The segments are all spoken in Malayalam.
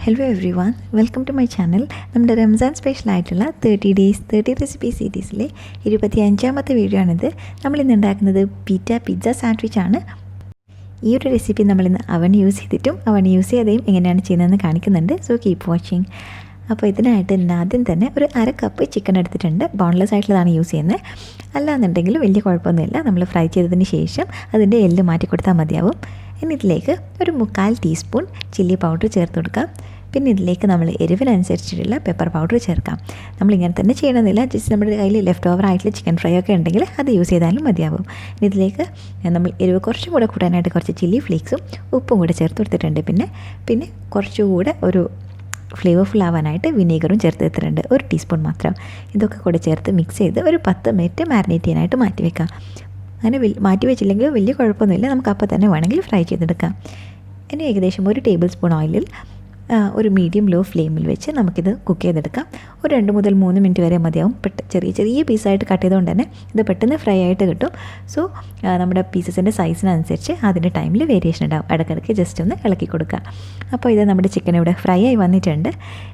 Hello everyone, welcome to my channel. നമ്മുടെ റംസാൻ സ്പെഷ്യലായിട്ടുള്ള 30 ഡേയ്സ് 30 റെസിപ്പി സീരീസിലെ 25ാമത്തെ വീഡിയോ ആണിത്. നമ്മളിന്ന് ഉണ്ടാക്കുന്നത് പിസ്സ സാൻഡ്വിച്ചാണ്. ഈ ഒരു റെസിപ്പി നമ്മളിന്ന് അവൻ യൂസ് ചെയ്തിട്ടും അവൻ യൂസ് ചെയ്യാതെയും എങ്ങനെയാണ് ചെയ്യുന്നതെന്ന് കാണിക്കുന്നുണ്ട്. So keep watching. അപ്പോൾ ഇതിനായിട്ട് ആദ്യം തന്നെ ഒരു 1/2 കപ്പ് ചിക്കൻ എടുത്തിട്ടുണ്ട്. ബോൺലെസ് ആയിട്ടുള്ളതാണ് യൂസ് ചെയ്യുന്നത്. അല്ലാന്നുണ്ടെങ്കിൽ വലിയ കുഴപ്പമൊന്നുമില്ല. നമ്മൾ ഫ്രൈ ചെയ്തതിന് ശേഷം അതിൻ്റെ എല്ല് മാറ്റി കൊടുത്താൽ മതിയാവും. ഇനി ഇതിലേക്ക് ഒരു 1/4 ടീസ്പൂൺ ചില്ലി പൗഡർ ചേർത്ത് കൊടുക്കാം. പിന്നെ ഇതിലേക്ക് നമ്മൾ എരിവിനനുസരിച്ചിട്ടുള്ള പെപ്പർ പൗഡർ ചേർക്കാം. നമ്മളിങ്ങനെ തന്നെ ചെയ്യണമെന്നില്ല. ജസ്റ്റ് നമ്മുടെ കയ്യിൽ ലെഫ്റ്റ് ഓവർ ആയിട്ടുള്ള ചിക്കൻ ഫ്രൈ ഒക്കെ ഉണ്ടെങ്കിൽ അത് യൂസ് ചെയ്താലും മതിയാവും. ഇനി ഇതിലേക്ക് നമ്മൾ എരിവ് കുറച്ചും കൂടെ കൂട്ടാനായിട്ട് കുറച്ച് ചില്ലി ഫ്ലേക്സും ഉപ്പും കൂടെ ചേർത്ത് കൊടുത്തിട്ടുണ്ട്. പിന്നെ കുറച്ചുകൂടെ ഒരു ഫ്ലേവർഫുൾ ആവാനായിട്ട് വിനീഗറും ചേർത്ത് എടുത്തിട്ടുണ്ട്, 1 ടീസ്പൂൺ മാത്രം. ഇതൊക്കെ കൂടെ ചേർത്ത് മിക്സ് ചെയ്ത് ഒരു 10 മിനിറ്റ് മാരിനേറ്റ് ചെയ്യാനായിട്ട് മാറ്റി വെക്കാം. അങ്ങനെ മാറ്റി വെച്ചില്ലെങ്കിൽ വലിയ കുഴപ്പമൊന്നുമില്ല, നമുക്ക് അപ്പോൾ തന്നെ വേണമെങ്കിൽ ഫ്രൈ ചെയ്തെടുക്കാം. ഇനി ഏകദേശം 1 ടേബിൾ സ്പൂൺ ഓയിലിൽ ഒരു മീഡിയം ലോ ഫ്ലെയിമിൽ വെച്ച് നമുക്കിത് കുക്ക് ചെയ്തെടുക്കാം. ഒരു 2 മുതൽ 3 മിനിറ്റ് വരെ മതിയാവും. ചെറിയ പീസായിട്ട് കട്ട് ചെയ്തുകൊണ്ട് തന്നെ ഇത് പെട്ടെന്ന് ഫ്രൈ ആയിട്ട് കിട്ടും. സോ നമ്മുടെ പീസസിൻ്റെ സൈസിനനുസരിച്ച് അതിൻ്റെ ടൈമിൽ വേരിയേഷൻ ഉണ്ടാവും. ഇടയ്ക്കിടയ്ക്ക് ജസ്റ്റ് ഒന്ന് ഇളക്കി കൊടുക്കുക. അപ്പോൾ ഇത് നമ്മുടെ ചിക്കൻ ഇവിടെ ഫ്രൈ ആയി വന്നിട്ടുണ്ട്.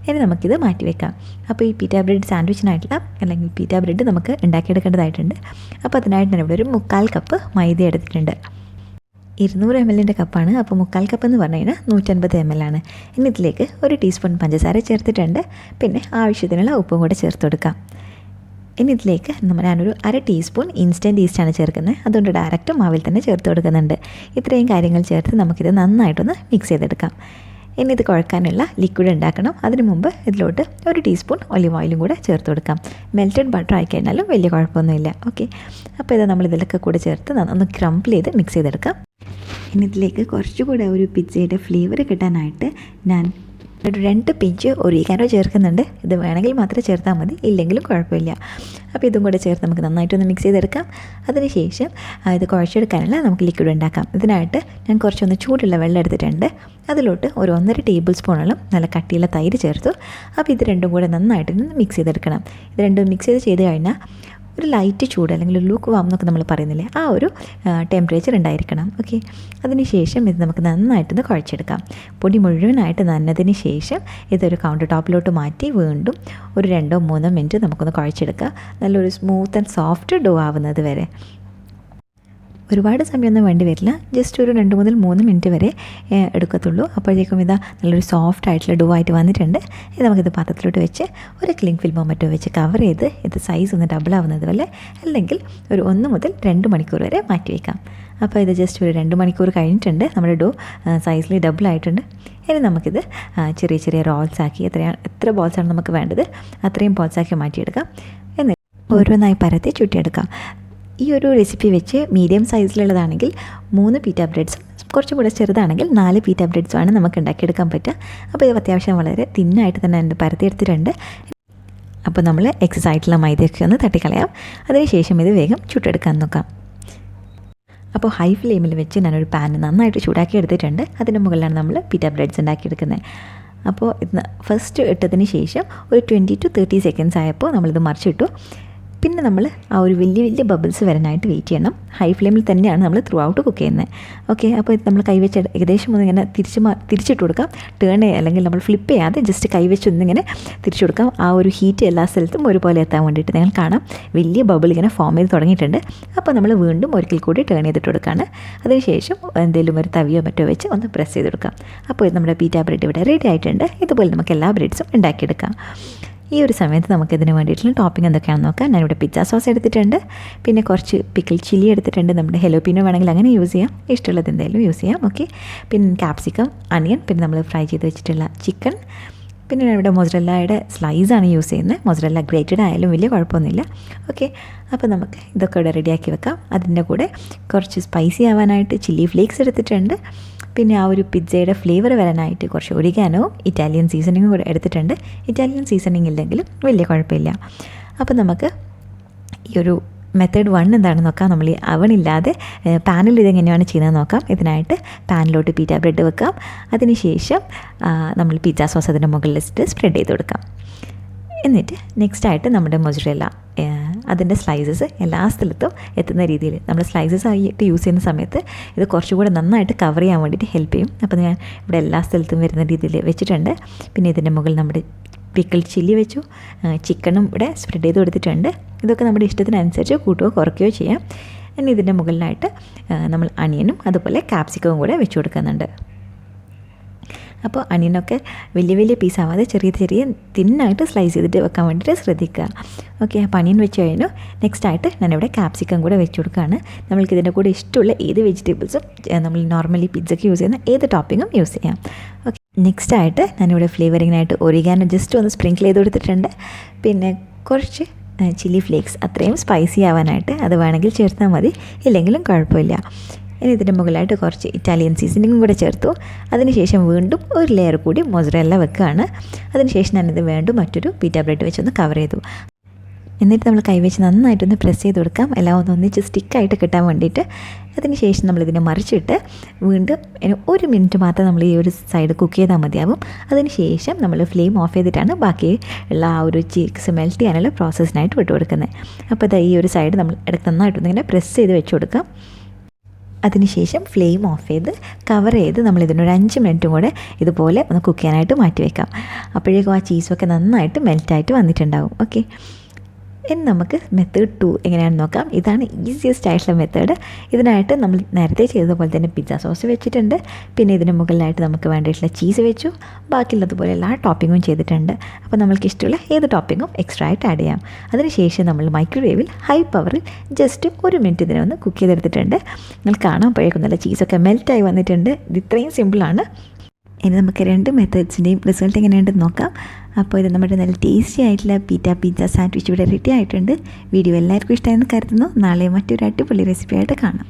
ഇനി നമുക്കിത് മാറ്റി വെക്കാം. അപ്പോൾ ഈ പിസ്സ ബ്രെഡ് സാൻഡ്വിച്ചിനായിട്ടുള്ള അല്ലെങ്കിൽ പിസ്സ ബ്രെഡ് നമുക്ക് ഉണ്ടാക്കിയെടുക്കേണ്ടതായിട്ടുണ്ട്. അപ്പോൾ അതിനായിട്ട് ഞാൻ ഇവിടെ ഒരു 1/4 കപ്പ് മൈദ എടുത്തിട്ടുണ്ട്. 200 ml കപ്പാണ്. അപ്പോൾ 1/4 കപ്പ് എന്ന് പറഞ്ഞു കഴിഞ്ഞാൽ 150 ml ആണ്. ഇനി ഇതിലേക്ക് 1 ടീസ്പൂൺ പഞ്ചസാര ചേർത്തിട്ടുണ്ട്. പിന്നെ ആവശ്യത്തിനുള്ള ഉപ്പും കൂടെ ചേർത്ത് കൊടുക്കാം. ഇനി ഇതിലേക്ക് ഞാനൊരു 1/2 ടീസ്പൂൺ ഇൻസ്റ്റൻറ്റ് ഈസ്റ്റാണ് ചേർക്കുന്നത്. അതുകൊണ്ട് ഡയറക്റ്റ് മാവിൽ തന്നെ ചേർത്ത് കൊടുക്കുന്നുണ്ട്. ഇത്രയും കാര്യങ്ങൾ ചേർത്ത് നമുക്കിത് നന്നായിട്ടൊന്ന് മിക്സ് ചെയ്തെടുക്കാം. ഇനി ഇത് കുഴക്കാനുള്ള ലിക്വിഡ് ഉണ്ടാക്കണം. അതിന് മുമ്പ് ഇതിലോട്ട് 1 ടീസ്പൂൺ ഒലിവ് ഓയിലും കൂടെ ചേർത്ത് കൊടുക്കാം. മെൽറ്റഡ് ബട്ടർ ആയിക്കഴിഞ്ഞാലും വലിയ കുഴപ്പമൊന്നുമില്ല. ഓക്കെ, അപ്പോൾ ഇത് നമ്മൾ ഇതിലൊക്കെ കൂടെ ചേർത്ത് ഒന്ന് ക്രംപിൾ ചെയ്ത് മിക്സ് ചെയ്തെടുക്കാം. ഇനി ഇതിലേക്ക് കുറച്ചുകൂടെ ഒരു പിസ്സയുടെ ഫ്ലേവർ കിട്ടാനായിട്ട് ഞാൻ ഒരു 2 പിഞ്ച് ഒറിഗാനോ ചേർക്കുന്നുണ്ട്. ഇത് വേണമെങ്കിൽ മാത്രമേ ചേർത്താൽ മതി, ഇല്ലെങ്കിലും കുഴപ്പമില്ല. അപ്പോൾ ഇതും കൂടെ ചേർത്ത് നമുക്ക് നന്നായിട്ടൊന്ന് മിക്സ് ചെയ്തെടുക്കാം. അതിനുശേഷം ഇത് കുഴച്ചെടുക്കാനുള്ള നമുക്ക് ലിക്വിഡ് ഉണ്ടാക്കാം. ഇതിനായിട്ട് ഞാൻ കുറച്ചൊന്ന് ചൂടുള്ള വെള്ളം എടുത്തിട്ടുണ്ട്. അതിലോട്ട് ഒരു 1.5 ടേബിൾ സ്പൂണോളം നല്ല കട്ടിയുള്ള തൈര് ചേർത്തു. അപ്പോൾ ഇത് രണ്ടും കൂടെ നന്നായിട്ടൊന്ന് മിക്സ് ചെയ്തെടുക്കണം. ഇത് രണ്ടും മിക്സ് ചെയ്ത് കഴിഞ്ഞാൽ ഒരു ലൈറ്റ് ചൂട് അല്ലെങ്കിൽ ലൂക്ക് വാം എന്നൊക്കെ നമ്മൾ പറയുന്നില്ലേ, ആ ഒരു ടെമ്പറേച്ചർ ഉണ്ടായിരിക്കണം. ഓക്കെ, അതിനുശേഷം ഇത് നമുക്ക് നന്നായിട്ടൊന്ന് കുഴച്ചെടുക്കാം. പൊടി മുഴുവനായിട്ട് നനഞ്ഞതിന് ശേഷം ഇതൊരു കൗണ്ടർ ടോപ്പിലോട്ട് മാറ്റി വീണ്ടും ഒരു 2-3 മിനിറ്റ് നമുക്കൊന്ന് കുഴച്ചെടുക്കാം. നല്ലൊരു സ്മൂത്ത് ആൻഡ് സോഫ്റ്റ് ഡോ ആവുന്നത് വരെ. ഒരുപാട് സമയമൊന്നും വേണ്ടി വരില്ല, ജസ്റ്റ് ഒരു 2 മുതൽ 3 മിനിറ്റ് വരെ എടുക്കത്തുള്ളൂ. അപ്പോഴേക്കും ഇതാ നല്ലൊരു സോഫ്റ്റ് ആയിട്ടുള്ള ഡോ ആയിട്ട് വന്നിട്ടുണ്ട്. ഇത് നമുക്കിത് പാത്രത്തിലോട്ട് വെച്ച് ഒരു ക്ലിംഗ് ഫിൽമോ മറ്റോ വെച്ച് കവർ ചെയ്ത് ഇത് സൈസ് ഒന്ന് ഡബിൾ ആവുന്നത് പോലെ അല്ലെങ്കിൽ ഒരു 1 മുതൽ 2 മണിക്കൂർ വരെ മാറ്റി വയ്ക്കാം. അപ്പോൾ ഇത് ജസ്റ്റ് ഒരു 2 മണിക്കൂർ കഴിഞ്ഞിട്ടുണ്ട്. നമ്മുടെ ഡോ സൈസിൽ ഡബിൾ ആയിട്ടുണ്ട്. ഇനി നമുക്കിത് ചെറിയ റോൾസാക്കി എത്ര ബോൾസാണ് നമുക്ക് വേണ്ടത് അത്രയും ബോൾസാക്കി മാറ്റിയെടുക്കാം. എന്നിട്ട് ഓരോന്നായി പരത്തി ചുറ്റിയെടുക്കാം. ഈ ഒരു റെസിപ്പി വെച്ച് മീഡിയം സൈസിലുള്ളതാണെങ്കിൽ 3 പിസ്സ ബ്രെഡ്സും കുറച്ചും കൂടെ ചെറുതാണെങ്കിൽ 4 പിസ്സ ബ്രെഡ്സുമാണ് നമുക്ക് ഉണ്ടാക്കിയെടുക്കാൻ പറ്റുക. അപ്പോൾ ഇത് അത്യാവശ്യം വളരെ തിന്നായിട്ട് തന്നെ എൻ്റെ പരത്തിയെടുത്തിട്ടുണ്ട്. അപ്പോൾ നമ്മൾ എക്സസ് ആയിട്ടുള്ള മൈദയൊക്കെ ഒന്ന് തട്ടിക്കളയാം. അതിനുശേഷം ഇത് വേഗം ചുട്ടെടുക്കാൻ നോക്കാം. അപ്പോൾ ഹൈ ഫ്ലെയിമിൽ വെച്ച് ഞാനൊരു പാൻ നന്നായിട്ട് ചൂടാക്കി എടുത്തിട്ടുണ്ട്. അതിൻ്റെ മുകളിലാണ് നമ്മൾ പിസ്സ ബ്രെഡ്സ് ഉണ്ടാക്കിയെടുക്കുന്നത്. അപ്പോൾ ഇത് ഫസ്റ്റ് ഇട്ടതിന് ശേഷം ഒരു 20 to 30 സെക്കൻഡ്സ് ആയപ്പോൾ നമ്മളിത് മറിച്ചിട്ടു. പിന്നെ നമ്മൾ ആ ഒരു വലിയ ബബിൾസ് വരാനായിട്ട് വെയിറ്റ് ചെയ്യണം. ഹൈ ഫ്ലെയിമിൽ തന്നെയാണ് നമ്മൾ ത്രൂ ഔട്ട് കുക്ക് ചെയ്യുന്നത്. ഓക്കെ, അപ്പോൾ ഇത് നമ്മൾ കൈവച്ച് ഏകദേശം ഒന്നിങ്ങനെ തിരിച്ചിട്ട് കൊടുക്കാം. അല്ലെങ്കിൽ നമ്മൾ ഫ്ലിപ്പ് ചെയ്യാതെ ജസ്റ്റ് കൈവച്ച് ഒന്നിങ്ങനെ തിരിച്ചു കൊടുക്കാം. ആ ഒരു ഹീറ്റ് എല്ലാ സ്ഥലത്തും ഒരുപോലെ എത്താൻ വേണ്ടിയിട്ട് നിങ്ങൾ കാണാം വലിയ ബബിൾ ഇങ്ങനെ ഫോം ചെയ്ത് തുടങ്ങിയിട്ടുണ്ട്. അപ്പോൾ നമ്മൾ വീണ്ടും ഒരിക്കൽ കൂടി ടേൺ ചെയ്തിട്ട് കൊടുക്കുകയാണ്. അതിനുശേഷം എന്തെങ്കിലും ഒരു തവിയോ മറ്റോ വെച്ച് ഒന്ന് പ്രസ് ചെയ്ത് കൊടുക്കാം. അപ്പോൾ ഇത് നമ്മുടെ പിസ്സ ബ്രെഡ് ഇവിടെ റെഡി ആയിട്ടുണ്ട്. ഇതുപോലെ നമുക്ക് എല്ലാ ബ്രെഡ്സും ഉണ്ടാക്കിയെടുക്കാം. ഈ ഒരു സമയത്ത് നമുക്കിതിന് വേണ്ടിയിട്ടുള്ള ടോപ്പിംഗ് എന്തൊക്കെയാണെന്ന് നോക്കാം. ഞാനിവിടെ പിസ്സ സോസ് എടുത്തിട്ടുണ്ട്. പിന്നെ കുറച്ച് പിക്കിൾഡ് ചില്ലി എടുത്തിട്ടുണ്ട്. നമ്മുടെ ഹെലോപ്പീനോ വേണമെങ്കിൽ അങ്ങനെ യൂസ് ചെയ്യാം, ഇഷ്ടമുള്ളത് എന്തായാലും യൂസ് ചെയ്യാം. ഓക്കെ, പിന്നെ ക്യാപ്സിക്കം, അനിയൻ, പിന്നെ നമ്മൾ ഫ്രൈ ചെയ്ത് വെച്ചിട്ടുള്ള ചിക്കൻ, പിന്നെ ഞാനിവിടെ മൊസറല്ലയുടെ സ്ലൈസാണ് യൂസ് ചെയ്യുന്നത്. മൊസറല്ല ഗ്രേറ്റഡ് ആയാലും വലിയ കുഴപ്പമൊന്നുമില്ല. ഓക്കെ, അപ്പോൾ നമുക്ക് ഇതൊക്കെ ഇവിടെ റെഡിയാക്കി വെക്കാം. അതിൻ്റെ കൂടെ കുറച്ച് സ്പൈസി ആവാനായിട്ട് ചില്ലി ഫ്ലേക്സ് എടുത്തിട്ടുണ്ട്. പിന്നെ ആ ഒരു പിസ്സയുടെ ഫ്ലേവർ വരാനായിട്ട് കുറച്ച് ഒറിഗാനോ ഇറ്റാലിയൻ സീസണിങ്ങും കൂടെ എടുത്തിട്ടുണ്ട്. ഇറ്റാലിയൻ സീസണിങ് ഇല്ലെങ്കിലും വലിയ കുഴപ്പമില്ല. അപ്പോൾ നമുക്ക് ഈ ഒരു മെത്തേഡ് 1 എന്താണെന്ന് നോക്കാം. നമ്മൾ ഈ അവണില്ലാതെ പാനിൽ ഇതെങ്ങനെയാണ് ചെയ്യുന്നത് നോക്കാം. ഇതിനായിട്ട് പാനിലോട്ട് പിസ്സ ബ്രെഡ് വെക്കാം. അതിനുശേഷം നമ്മൾ പിസ്സ സോസ് അതിൻ്റെ മുകളിലിട്ട് സ്പ്രെഡ് ചെയ്ത് കൊടുക്കാം. എന്നിട്ട് നെക്സ്റ്റായിട്ട് നമ്മുടെ മൊസറല്ല അതിൻ്റെ സ്ലൈസസ് എല്ലാ സ്ഥലത്തും എത്തുന്ന രീതിയിൽ നമ്മൾ സ്ലൈസസ് ആയിട്ട് യൂസ് ചെയ്യുന്ന സമയത്ത് ഇത് കുറച്ചുകൂടെ നന്നായിട്ട് കവർ ചെയ്യാൻ വേണ്ടിയിട്ട് ഹെൽപ്പ് ചെയ്യും. അപ്പോൾ ഞാൻ ഇവിടെ എല്ലാ സ്ഥലത്തും വരുന്ന രീതിയിൽ വെച്ചിട്ടുണ്ട്. പിന്നെ ഇതിൻ്റെ മുകളിൽ നമ്മുടെ പിക്കിൾഡ് ചില്ലി വെച്ചു, ചിക്കനും ഇവിടെ സ്പ്രെഡ് ചെയ്ത് കൊടുത്തിട്ടുണ്ട്. ഇതൊക്കെ നമ്മുടെ ഇഷ്ടത്തിനനുസരിച്ച് കൂട്ടുകയോ കുറയ്ക്കുകയോ ചെയ്യാം. ഇനി ഇതിൻ്റെ മുകളിലായിട്ട് നമ്മൾ അണിയനും അതുപോലെ ക്യാപ്സിക്കവും കൂടെ വെച്ച് കൊടുക്കുന്നുണ്ട്. അപ്പോൾ അണിയനൊക്കെ വലിയ വലിയ പീസാവാതെ ചെറിയ ചെറിയ തിന്നായിട്ട് സ്ലൈസ് ചെയ്തിട്ട് വെക്കാൻ വേണ്ടിയിട്ട് ശ്രദ്ധിക്കുക. ഓക്കെ, അപ്പോൾ അണിയൻ വെച്ച് കഴിഞ്ഞു. നെക്സ്റ്റായിട്ട് ഞാനിവിടെ ക്യാപ്സിക്കം കൂടെ വെച്ച് കൊടുക്കുകയാണ്. നമ്മൾക്ക് ഇതിൻ്റെ കൂടെ ഇഷ്ടമുള്ള ഏത് വെജിറ്റബിൾസും നമ്മൾ നോർമലി പിzzയ്ക്ക് യൂസ് ചെയ്യുന്ന ഏത് ടോപ്പിങ്ങും യൂസ് ചെയ്യാം. ഓക്കെ, നെക്സ്റ്റായിട്ട് ഞാനിവിടെ ഫ്ലേവറിങ്ങിനായിട്ട് ഒറിഗാനോ ജസ്റ്റ് ഒന്ന് സ്പ്രിങ്കിൾ ചെയ്ത് കൊടുത്തിട്ടുണ്ട്. പിന്നെ കുറച്ച് ചില്ലി ഫ്ലേക്സ്, അത്രയും സ്പൈസി ആവാനായിട്ട് അത് വേണമെങ്കിൽ ചേർത്താൽ മതി, ഇല്ലെങ്കിലും കുഴപ്പമില്ല. ഇനി ഇതിൻ്റെ മുകളിലായിട്ട് കുറച്ച് ഇറ്റാലിയൻ സീസണിങ്ങും കൂടെ ചേർത്തു. അതിനുശേഷം വീണ്ടും ഒരു ലെയർ കൂടി മൊസറല്ല വെക്കുകയാണ്. അതിനുശേഷം ഞാനിത് വീണ്ടും മറ്റൊരു പീറ്റ ബ്രെഡ് വെച്ചൊന്ന് കവർ ചെയ്തു. എന്നിട്ട് നമ്മൾ കൈവച്ച് നന്നായിട്ടൊന്ന് പ്രസ് ചെയ്ത് കൊടുക്കാം, എല്ലാം ഒന്നിച്ച് സ്റ്റിക്കായിട്ട് കിട്ടാൻ വേണ്ടിയിട്ട്. അതിനുശേഷം നമ്മളിതിനെ മറിച്ചിട്ട് വീണ്ടും 1 മിനിറ്റ് മാത്രം നമ്മൾ ഈ ഒരു സൈഡ് കുക്ക് ചെയ്താൽ മതിയാവും. അതിനുശേഷം നമ്മൾ ഫ്ലെയിം ഓഫ് ചെയ്തിട്ടാണ് ബാക്കി ഉള്ള ആ ഒരു ചീക്സ് മെൽറ്റ് ചെയ്യാനുള്ള പ്രോസസ്സിനായിട്ട് വിട്ടു കൊടുക്കുന്നത്. അപ്പോൾ ഇത് ഈ ഒരു സൈഡ് നമ്മൾ ഇടയ്ക്ക് നന്നായിട്ടൊന്നിങ്ങനെ പ്രസ് ചെയ്ത് വെച്ച് കൊടുക്കാം. അതിനുശേഷം ഫ്ലെയിം ഓഫ് ചെയ്ത് കവർ ചെയ്ത് നമ്മളിതിനൊരു 5 മിനിറ്റും കൂടെ ഇതുപോലെ ഒന്ന് കുക്ക് ചെയ്യാനായിട്ട് മാറ്റി വയ്ക്കാം. അപ്പോഴേക്കും ആ ചീസൊക്കെ നന്നായിട്ട് മെൽറ്റായിട്ട് വന്നിട്ടുണ്ടാവും. ഓക്കെ, ഇനി നമുക്ക് മെത്തേഡ് 2 എങ്ങനെയാണെന്ന് നോക്കാം. ഇതാണ് ഈസിയസ്റ്റ് ആയിട്ടുള്ള മെത്തേഡ്. ഇതിനായിട്ട് നമ്മൾ നേരത്തെ ചെയ്തതുപോലെ തന്നെ പിസ്സ സോസ് വെച്ചിട്ടുണ്ട്. പിന്നെ ഇതിന് മുകളിലായിട്ട് നമുക്ക് വേണ്ടിയിട്ടുള്ള ചീസ് വെച്ചു. ബാക്കിയുള്ളതുപോലെ എല്ലാ ടോപ്പിങ്ങും ചെയ്തിട്ടുണ്ട്. അപ്പോൾ നമ്മൾക്ക് ഇഷ്ടമുള്ള ഏത് ടോപ്പിങ്ങും എക്സ്ട്രാ ആയിട്ട് ആഡ് ചെയ്യാം. അതിനുശേഷം നമ്മൾ മൈക്രോവേവിൽ ഹൈ പവറിൽ ജസ്റ്റ് 1 മിനിറ്റ് ഇതിനെ ഒന്ന് കുക്ക് ചെയ്തെടുത്തിട്ടുണ്ട്. നിങ്ങൾ കാണാൻ പോയേക്കും നല്ല ചീസൊക്കെ മെൽറ്റായി വന്നിട്ടുണ്ട്. ഇത് ഇത്രയും സിമ്പിളാണ്. ഇനി നമുക്ക് 2 മെത്തേഡ്സിൻ്റെയും റിസൾട്ട് എങ്ങനെയുണ്ടെന്ന് നോക്കാം. അപ്പോൾ ഇത് നമ്മുടെ നല്ല ടേസ്റ്റി ആയിട്ടുള്ള പിസ്സ സാൻഡ്വിച്ച് ഇവിടെ റെഡി ആയിട്ടുണ്ട്. വീഡിയോ എല്ലാവർക്കും ഇഷ്ടമായെന്ന് കരുതുന്നു. നാളെ മറ്റൊരു അടിപൊളി റെസിപ്പി ആയിട്ട് കാണാം.